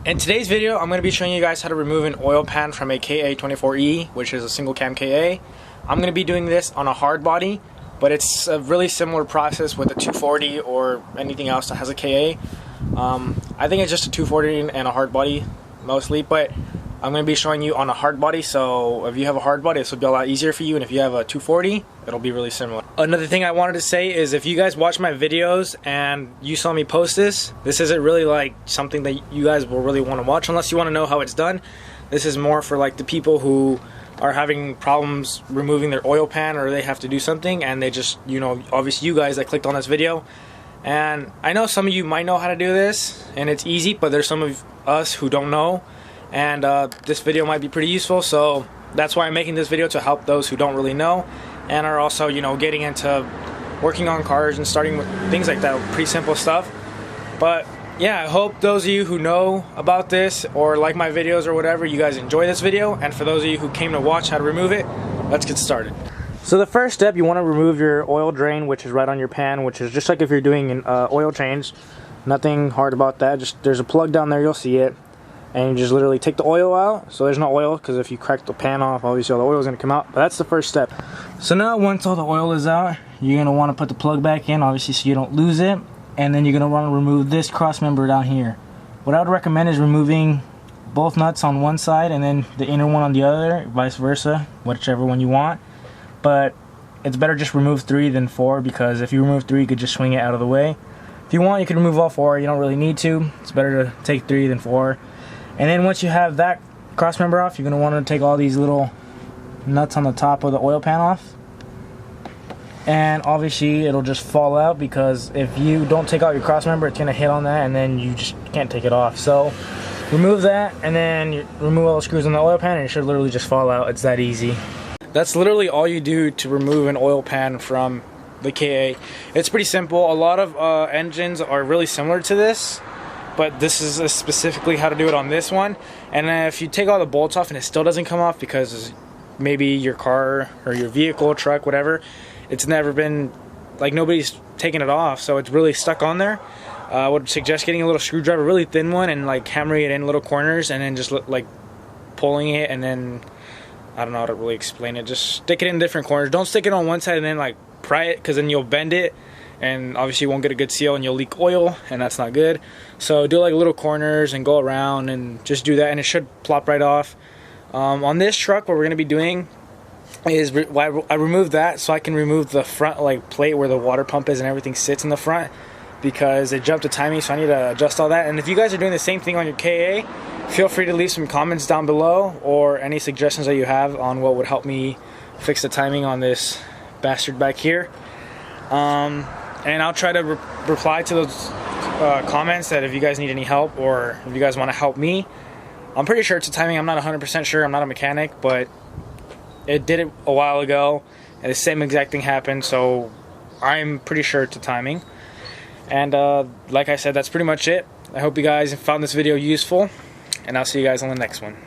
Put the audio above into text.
In today's video, I'm going to be showing you guys how to remove an oil pan from a ka24e, which is a single cam Ka. I'm going to be doing this on a hard body, but it's a really similar process with a 240 or anything else that has a Ka. I think it's just a 240 and a hard body mostly, but I'm going to be showing you on a hard body, so if you have a hard body, this will be a lot easier for you, and if you have a 240, it'll be really similar. Another thing I wanted to say is if you guys watch my videos and you saw me post this isn't really like something that you guys will really want to watch unless you want to know how it's done. This is more for like the people who are having problems removing their oil pan, or they have to do something and they just, you know, obviously you guys that clicked on this video. And I know some of you might know how to do this and it's easy, but there's some of us who don't know. And this video might be pretty useful, so that's why I'm making this video, to help those who don't really know and are also, you know, getting into working on cars and starting with things like that, pretty simple stuff. But yeah, I hope those of you who know about this or like my videos or whatever, you guys enjoy this video. And for those of you who came to watch how to remove it, let's get started. So the first step, you want to remove your oil drain, which is right on your pan, which is just like if you're doing an oil change. Nothing hard about that. Just there's a plug down there, you'll see it. And you just literally take the oil out, so there's no oil, because if you crack the pan off, obviously all the oil is going to come out. But that's the first step. So now once all the oil is out, you're going to want to put the plug back in, obviously, so you don't lose it. And then you're going to want to remove this cross member down here. What I would recommend is removing both nuts on one side and then the inner one on the other, vice versa, whichever one you want. But it's better just remove 3 than 4, because if you remove 3, you could just swing it out of the way. If you want, you can remove all 4. You don't really need to. It's better to take 3 than 4. And then once you have that cross member off, you're going to want to take all these little nuts on the top of the oil pan off. And obviously it'll just fall out, because if you don't take out your cross member, it's going to hit on that and then you just can't take it off. So remove that, and then you remove all the screws on the oil pan, and it should literally just fall out. It's that easy. That's literally all you do to remove an oil pan from the Ka. It's pretty simple. A lot of engines are really similar to this, but this is specifically how to do it on this one. And if you take all the bolts off and it still doesn't come off, because maybe your car or your vehicle, truck, whatever, it's never been, like, nobody's taken it off, so it's really stuck on there, I would suggest getting a little screwdriver, a really thin one, and like hammering it in little corners, and then just like pulling it, and then I don't know how to really explain it, just stick it in different corners. Don't stick it on one side and then like pry it, because then you'll bend it and obviously you won't get a good seal and you'll leak oil, and that's not good. So do like little corners and go around and just do that, and it should plop right off. On this truck, what we're going to be doing is I removed that so I can remove the front like plate where the water pump is and everything sits in the front, because it jumped to timing, so I need to adjust all that. And if you guys are doing the same thing on your Ka, feel free to leave some comments down below, or any suggestions that you have on what would help me fix the timing on this bastard back here. And I'll try to reply to those comments, that if you guys need any help or if you guys want to help me. I'm pretty sure it's a timing. I'm not 100% sure. I'm not a mechanic, but it did it a while ago, and the same exact thing happened, so I'm pretty sure it's a timing. And like I said, that's pretty much it. I hope you guys found this video useful, and I'll see you guys on the next one.